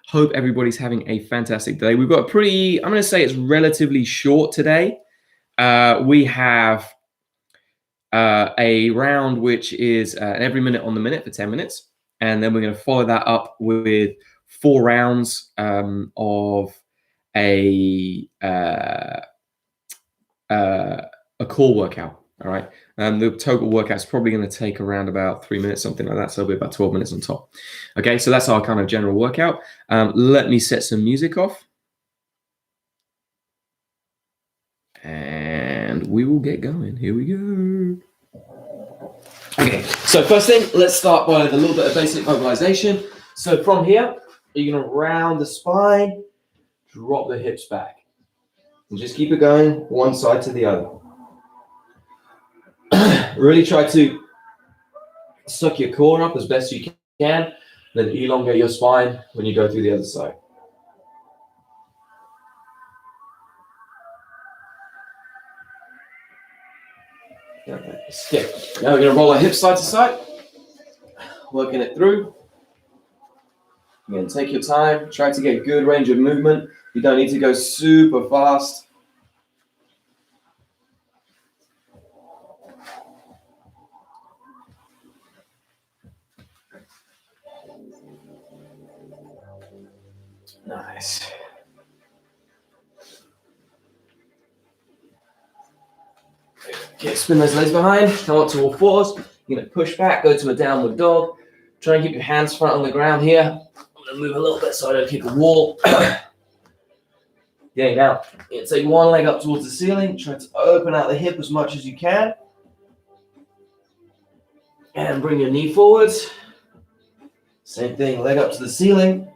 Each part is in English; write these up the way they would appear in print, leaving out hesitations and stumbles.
Hope everybody's having a fantastic day. We've got a pretty, I'm going to say it's relatively short today. We have a round which is every minute on the minute for 10 minutes. And then we're going to follow that up with 4 rounds of a core workout. All right. The total workout is probably going to take around about 3 minutes, something like that. So it'll be about 12 minutes on top. Okay. So that's our kind of general workout. Let me set some music off. And we will get going. Here we go. Okay. So first thing, let's start with a little bit of basic mobilization. So from here, you're going to round the spine, drop the hips back. And just keep it going one side to the other. Really try to suck your core up as best you can, then elongate your spine when you go through the other side. Okay. Now we're going to roll our hips side to side, working it through. Again, take your time. Try to get good range of movement. You don't need to go super fast. Nice. Okay, spin those legs behind. Come up to all fours. You're going to push back, go to a downward dog. Try and keep your hands front on the ground here. I'm going to move a little bit so I don't kick a wall. Okay, now you take one leg up towards the ceiling. Try to open out the hip as much as you can. And bring your knee forwards. Same thing, leg up to the ceiling.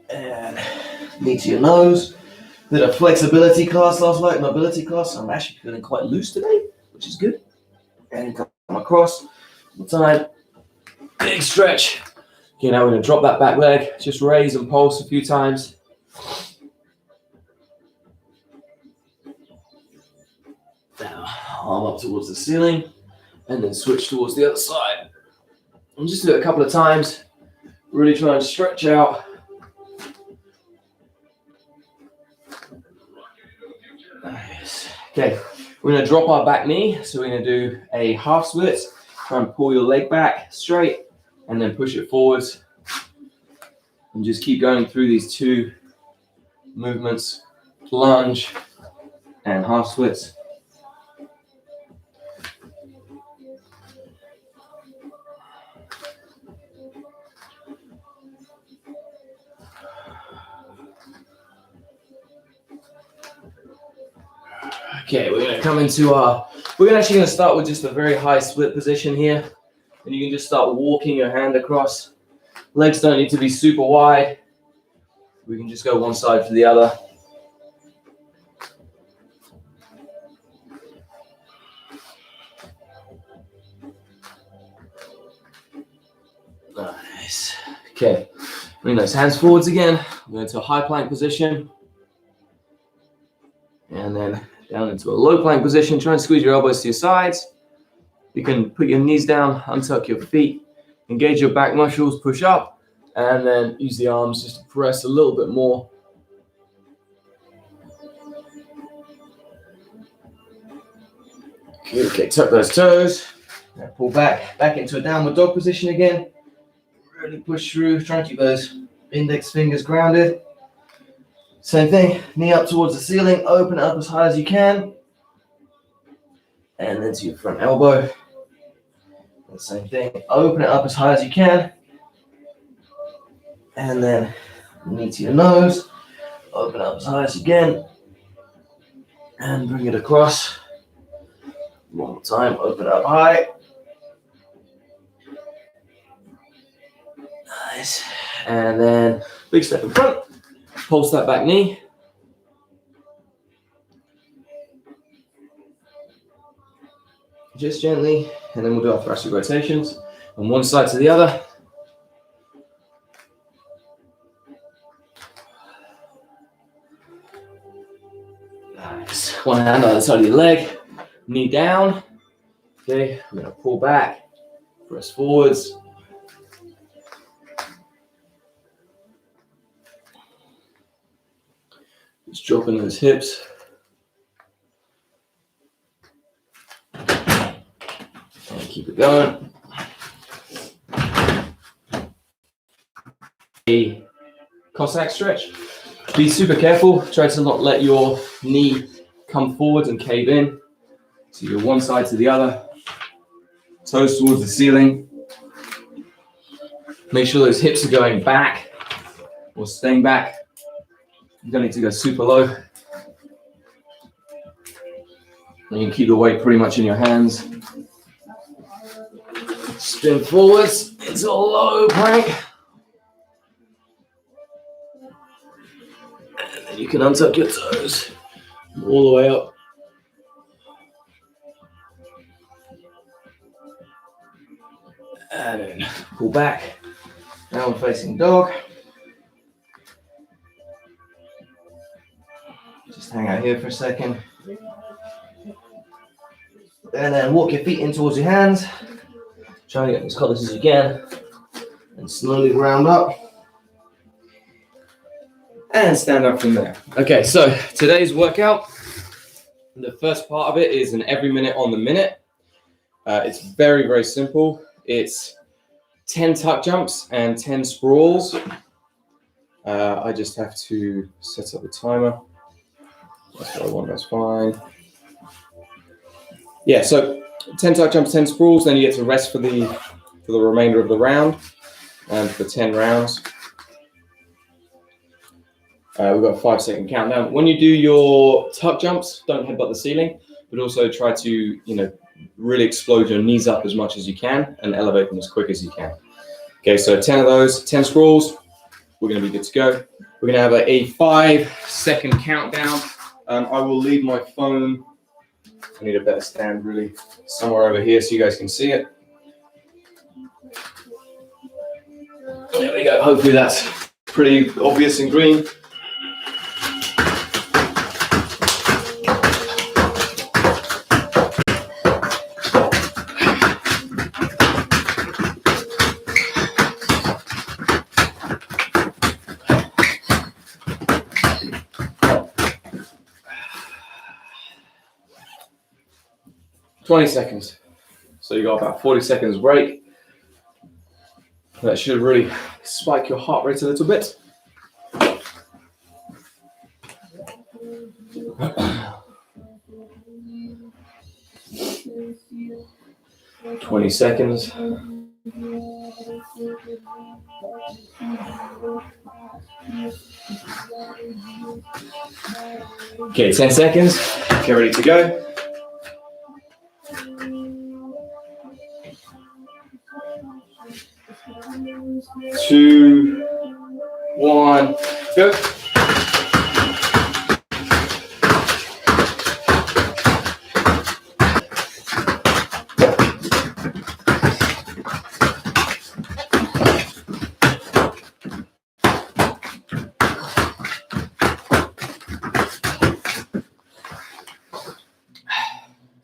And knee to your nose. Did a flexibility class last night, mobility class. I'm actually feeling quite loose today, which is good. And come across. One time. Big stretch. Okay, now we're going to drop that back leg. Just raise and pulse a few times. Now, arm up towards the ceiling. And then switch towards the other side. And just do it a couple of times. Really try and stretch out. Nice. Okay, we're going to drop our back knee. So we're going to do a half split. Try and pull your leg back straight. And then push it forwards. And just keep going through these 2 movements. Lunge and half splits. Okay, we're going to come into we're actually going to start with just a very high split position here. And you can just start walking your hand across. Legs don't need to be super wide. We can just go one side to the other. Nice. Okay, bring those hands forwards again. We're into a high plank position. And then down into a low plank position. Try and squeeze your elbows to your sides. You can put your knees down, untuck your feet, engage your back muscles, push up, and then use the arms just to press a little bit more. Okay, tuck those toes. Now pull back into a downward dog position again. Really push through, try and keep those index fingers grounded. Same thing, knee up towards the ceiling, open it up as high as you can. And then to your front elbow. And same thing, open it up as high as you can. And then knee to your nose, open it up as high as you can. And bring it across. One more time, open it up high. Nice. And then big step in front. Pulse that back knee. Just gently, and then we'll do our thoracic rotations on one side to the other. Nice. One hand on the side of your leg, knee down. Okay, we're going to pull back, press forwards. Just dropping those hips. And keep it going. A Cossack stretch. Be super careful. Try to not let your knee come forward and cave in. So you're one side to the other. Toes towards the ceiling. Make sure those hips are going back or staying back. You don't need to go super low. And you can keep the weight pretty much in your hands. Spin forwards into a low plank. And then you can untuck your toes all the way up. And then pull back. Downward facing dog. Just hang out here for a second. And then walk your feet in towards your hands. Try to get as close as you can. And slowly round up. And stand up from there. Okay, so today's workout, the first part of it is an every minute on the minute. It's very, very simple. It's 10 tuck jumps and 10 sprawls. I just have to set up the timer. That's what I want, that's fine. Yeah, so 10 tuck jumps, 10 sprawls, then you get to rest for the remainder of the round and for 10 rounds. We've got a 5-second countdown. When you do your tuck jumps, don't headbutt the ceiling, but also try to, really explode your knees up as much as you can and elevate them as quick as you can. Okay, so 10 of those, 10 sprawls, we're gonna be good to go. We're gonna have a 5-second countdown. I will leave my phone, I need a better stand really, somewhere over here so you guys can see it. There we go, hopefully that's pretty obvious in green. $20 seconds. So you got about 40 seconds break. That should really spike your heart rate a little bit. $20 seconds. Okay, 10 seconds. Get ready to go. 2, 1, go.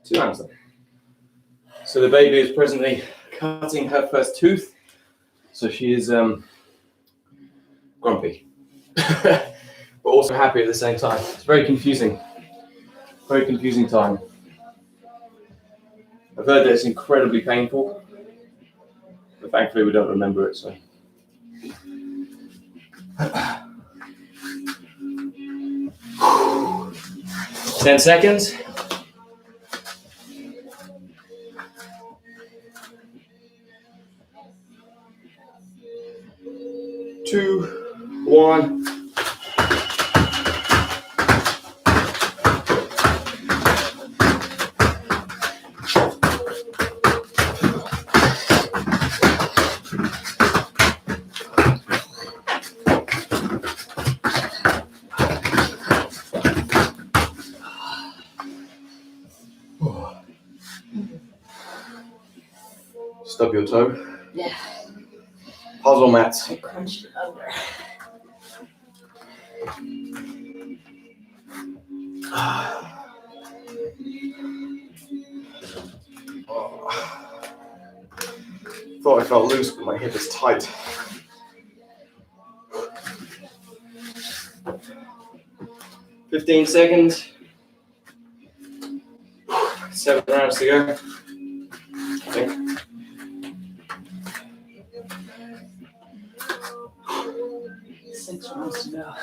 Two rounds then. So the baby is presently cutting her first tooth. So she is grumpy, but also happy at the same time. It's very confusing time. I've heard that it's incredibly painful, but thankfully we don't remember it, so. Ten seconds. 2, 1. Stub your toe. Yeah. Puzzle mats. I crunched it under. Thought I felt loose, but my hip is tight. 15 seconds. 7 rounds to go. I think. Six rounds to go.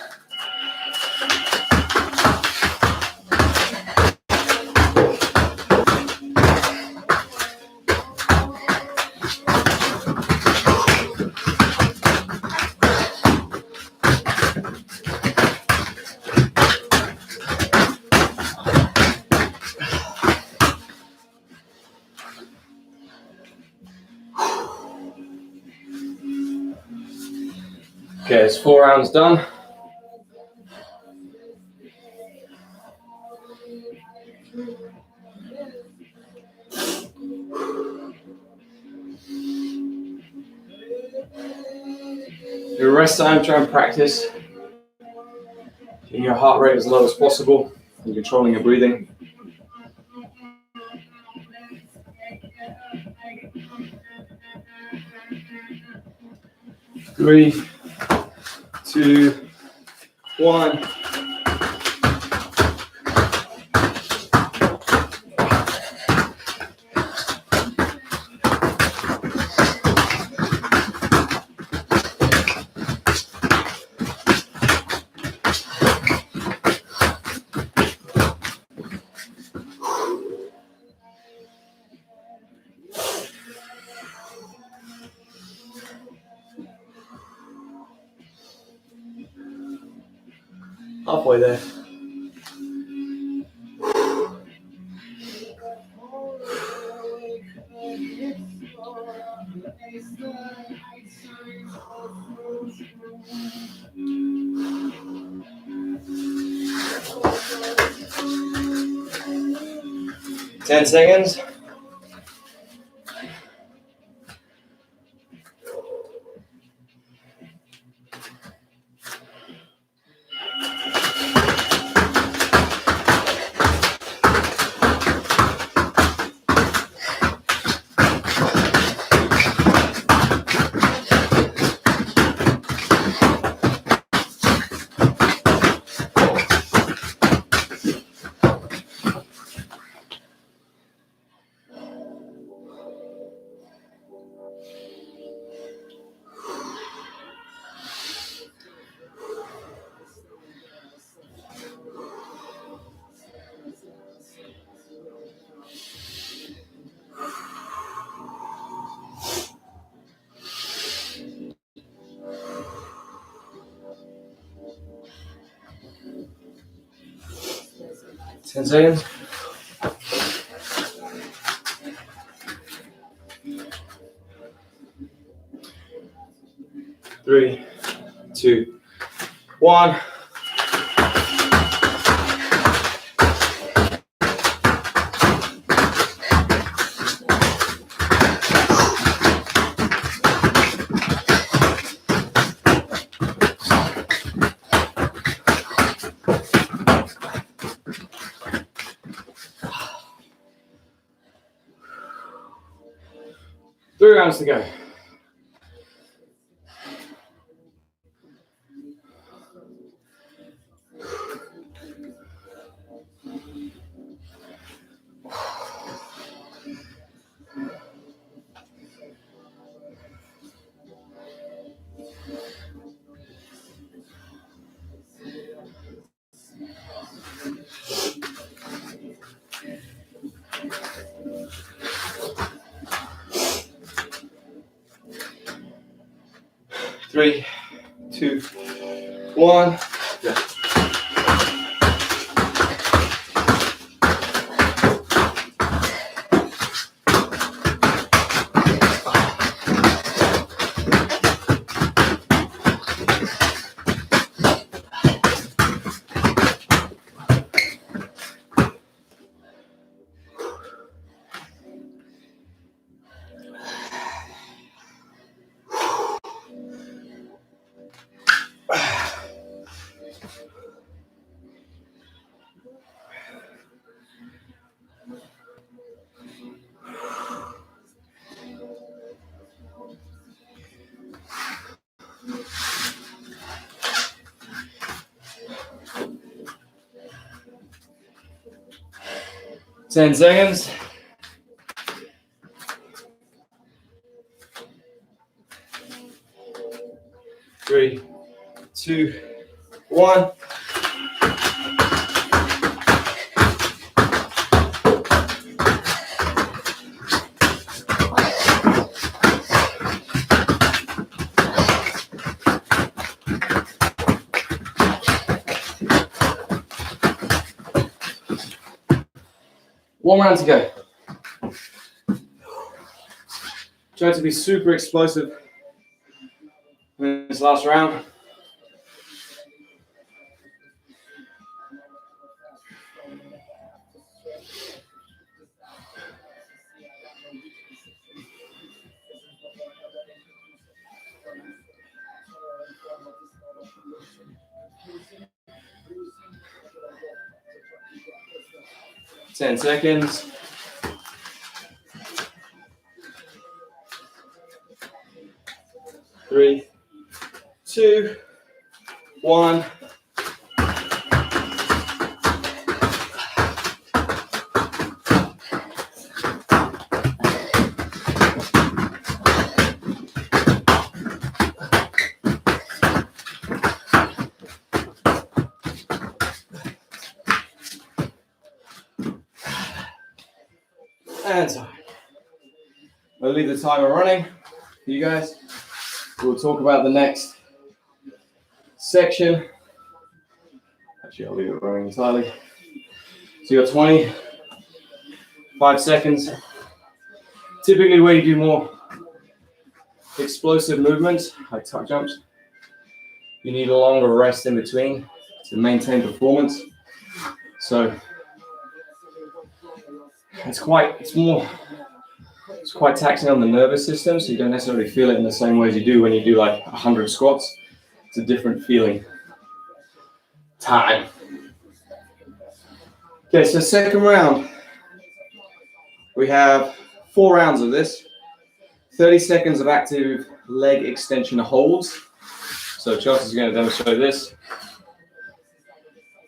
Okay, it's 4 rounds done. The rest time, try and practice getting your heart rate as low as possible and controlling your breathing. Three, two, one. Halfway there. Ten seconds. Ten seconds. Three, two, one. Three rounds to go. Three, two, one. Go. 10 seconds. 3, 2, 1. One round to go. Try to be super explosive in this last round. Ten seconds. 3, 2, 1. And so I'll leave the timer running for you guys. We'll talk about the next section. Actually, I'll leave it running entirely. So you got 25 seconds. Typically where you do more explosive movements, like tuck jumps, you need a longer rest in between to maintain performance. So it's quite taxing on the nervous system, so you don't necessarily feel it in the same way as you do when you do like 100 squats. It's a different feeling. Time. Okay, so second round. We have 4 rounds of this. 30 seconds of active leg extension holds. So Chelsea's going to demonstrate this.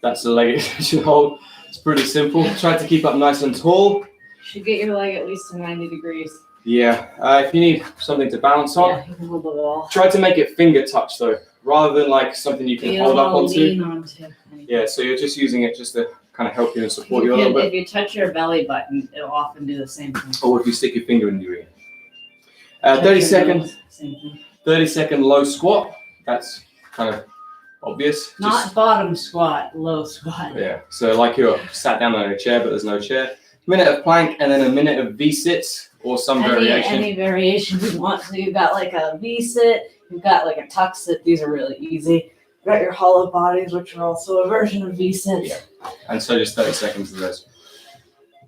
That's the leg extension hold. It's pretty simple. Try to keep up nice and tall. Should get your leg at least to 90 degrees. Yeah, if you need something to balance on, yeah, you can hold the wall. Try to make it finger touch though, rather than like something you can hold up onto. Lean onto. Yeah, so you're just using it just to kind of help you and support you a little bit. If you touch your belly button, it'll often do the same thing. Or if you stick your finger in your ear. 30-second low squat. That's kind of obvious. Not bottom squat, low squat. Yeah, so like you're sat down on a chair, but there's no chair. Minute of plank and then a minute of V-sits or some variation. Any variation you want. So you've got like a V-sit, you've got like a tuck sit. These are really easy. You've got your hollow bodies, which are also a version of V-sits. Yeah, and so just 30 seconds of those.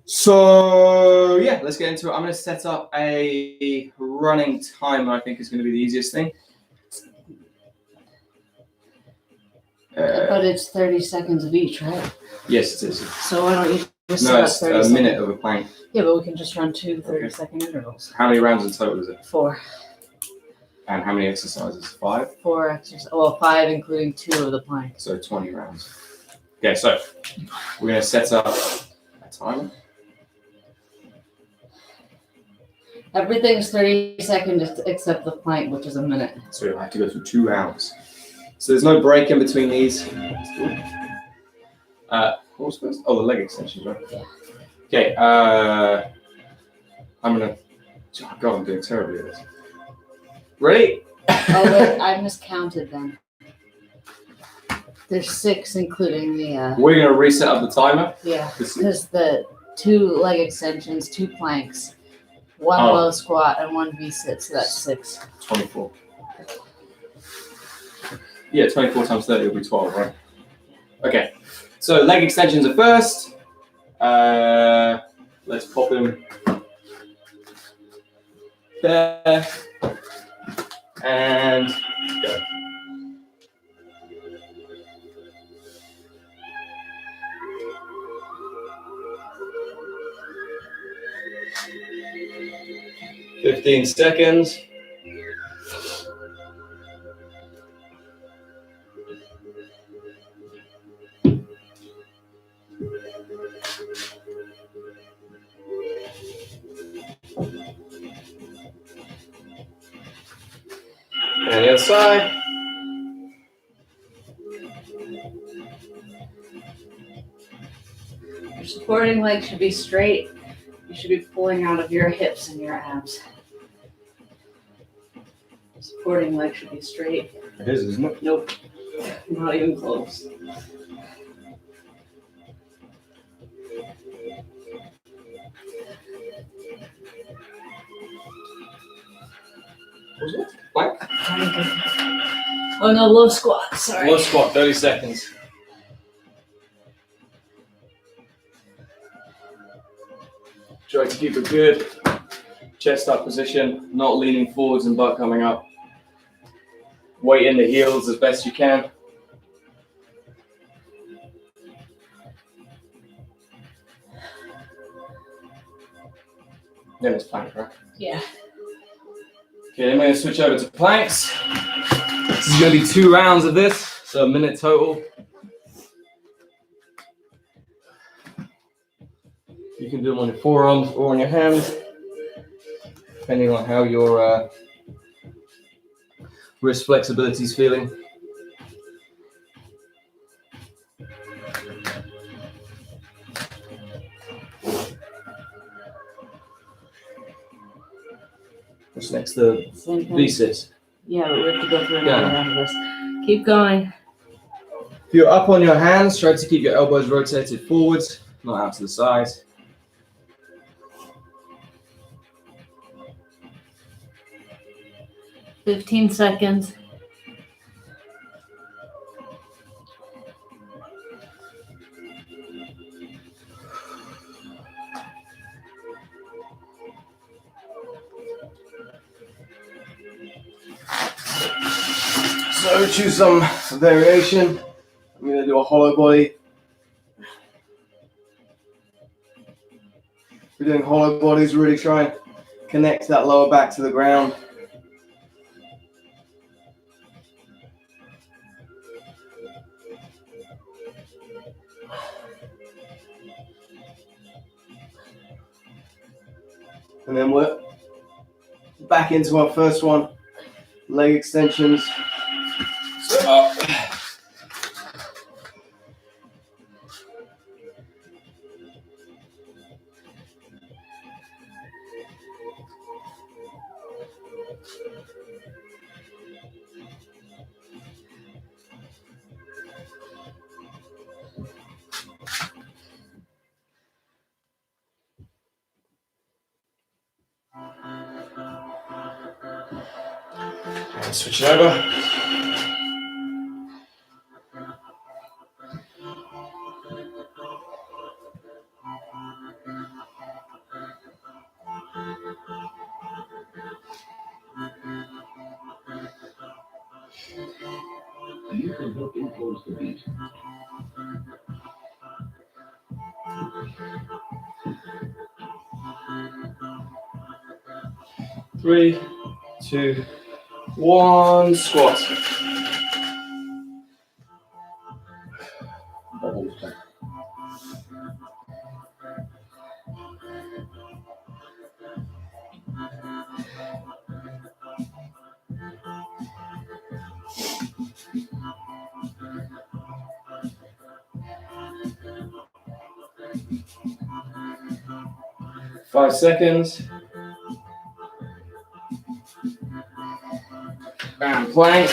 So yeah, let's get into it. I'm going to set up a running timer. I think is going to be the easiest thing. But it's 30 seconds of each, right? Yes, it is. So why don't you just No, it's a minute of a plank. Yeah, but we can just run 2 30-second intervals. How many rounds in total is it? 4. And how many exercises? 5? 4 exercises. Well, 5 including 2 of the plank. So 20 rounds. Okay, so we're going to set up a timer. Everything's 30 seconds except the plank, which is a minute. So you'll have to go through 2 rounds. So there's no break in between these. What was first? Oh, the leg extensions, right? Yeah. Okay, I'm going to... Oh, God, I'm doing terribly at this. Ready? Oh, wait, I miscounted them. There's 6, including the... We're going to reset up the timer. Yeah, because the 2 leg extensions, 2 planks, 1 low squat, and 1 V-sit, so that's 6. 24. Yeah, 24 times 30 will be 12, right? Okay, so leg extensions are first. Let's pop them there. And go. "15 seconds. And the other side. Your supporting leg should be straight. You should be pulling out of your hips and your abs. Supporting leg should be straight. It is, isn't it? Nope. Not even close. Was it? Plank? Oh no, low squat. Sorry. Low squat, 30 seconds. Try to keep a good chest up position, not leaning forwards and butt coming up. Weight in the heels as best you can. Then it's plank, right? Yeah. Okay, then we're going to switch over to planks. This is going to be 2 rounds of this, so a minute total. You can do them on your forearms or on your hands, depending on how your wrist flexibility is feeling. What's next? The Same thing. V-sits. Yeah, but we have to go through another round of this. Keep going. If you're up on your hands, try to keep your elbows rotated forwards, not out to the sides. $15 seconds. So choose some variation. I'm going to do a hollow body. We're doing hollow bodies, really try and connect that lower back to the ground. And then we're back into our first one, leg extensions. So up. And switch it over. You can help influence the beat. Three, 2, 1, squat. Bubbles back. Five seconds. And plank.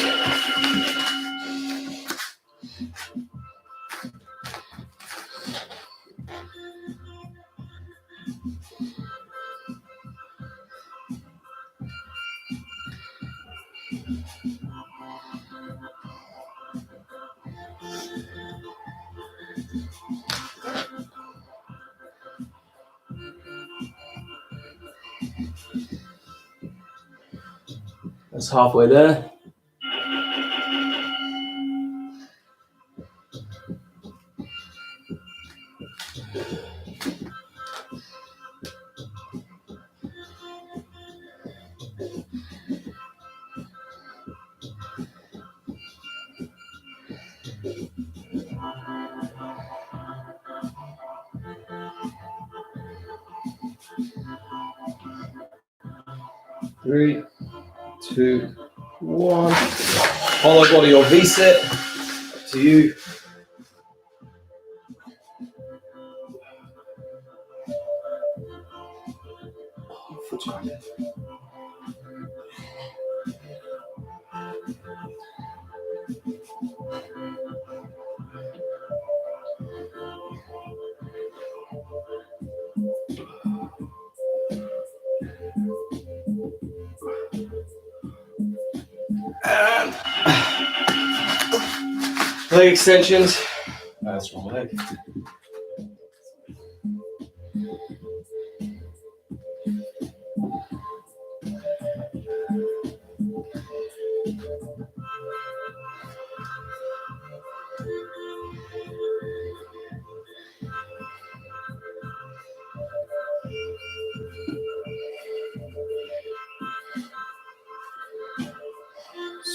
That's halfway there. Three, 2, 1. Hollow body or V-sit. Up to you. And leg extensions. That's wrong leg.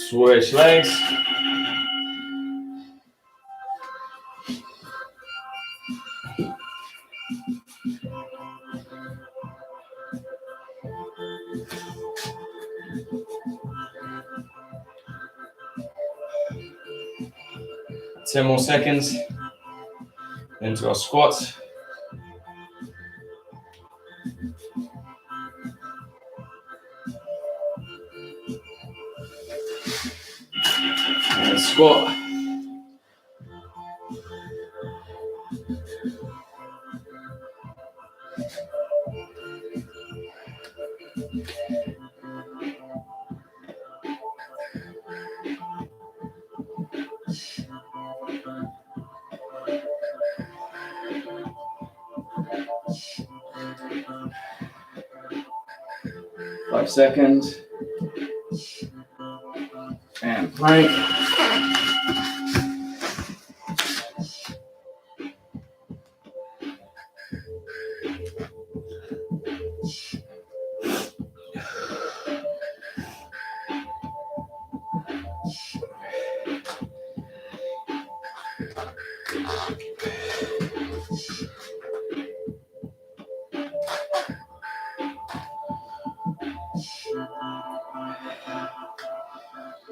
Switch legs. Ten more seconds. Into our squats. And squat. Five seconds. And plank.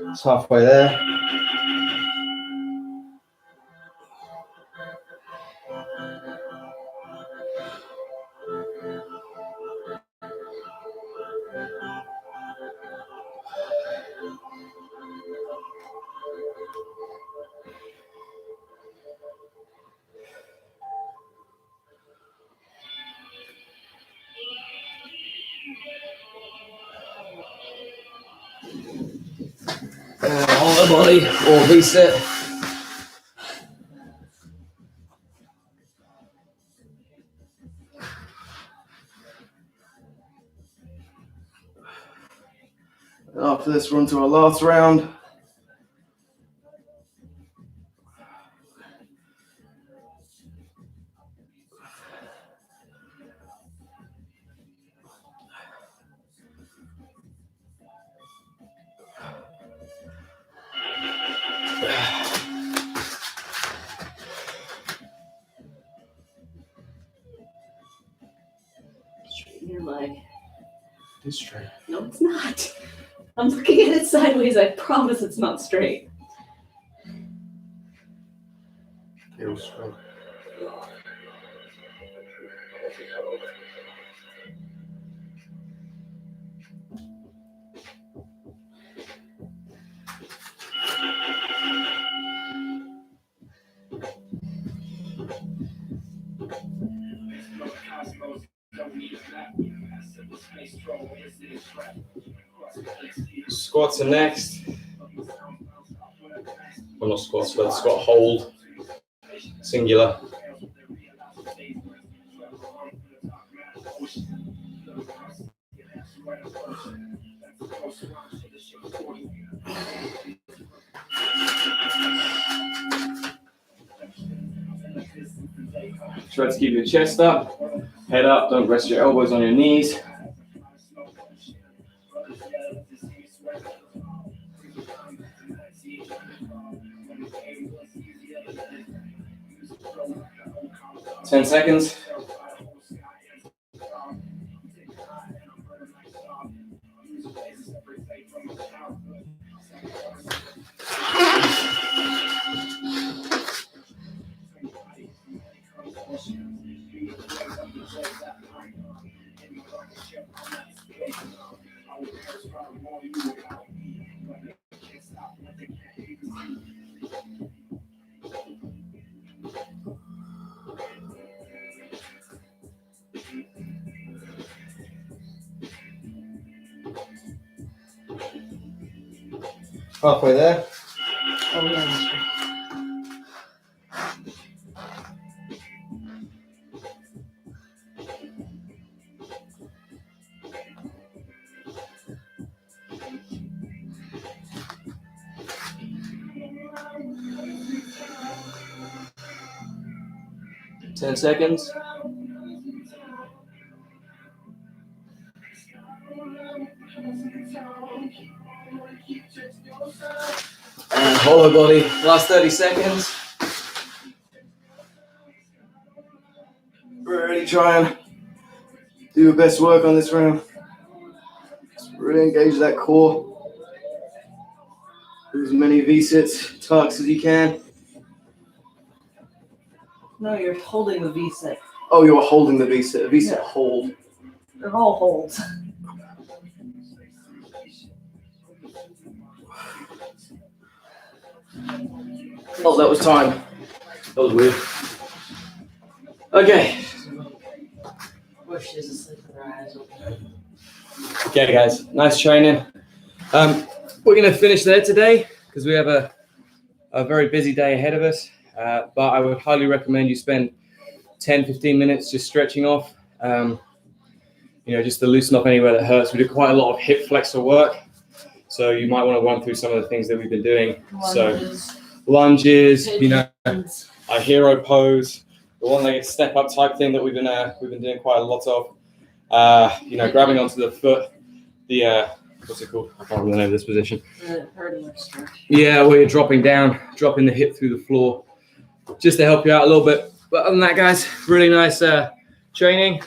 It's halfway there. On the body or V-sit. And after this, we're on to our last round. Straighten your leg. It's straight. No, it's not. I'm looking at it sideways. I promise it's not straight. Feels straight. Squats are next. Well, not squats, but squat hold. Singular. Try to keep your chest up, head up, don't rest your elbows on your knees. Ten seconds. Halfway there. Oh, yeah. 10 seconds. And hollow body, last 30 seconds. Really try and do your best work on this round. Just really engage that core. Do as many V-sits, tucks as you can. No, you're holding the V-sit. Oh, you're holding the V-sit. A V-sit hold. They're all holds. Oh, that was time. That was weird. Okay. Wish she's asleep with her eyes open. Okay, guys. Nice training. We're going to finish there today because we have a very busy day ahead of us. But I would highly recommend you spend 10, 15 minutes just stretching off, just to loosen up anywhere that hurts. We do quite a lot of hip flexor work. So you might want to run through some of the things that we've been doing. Lunges. So lunges, Pigeons. our hero pose, the one-legged step-up type thing that we've been doing quite a lot of. Grabbing onto the foot, what's it called? I can't remember the name of this position. Yeah, where you're dropping down, dropping the hip through the floor, just to help you out a little bit. But other than that, guys, really nice training.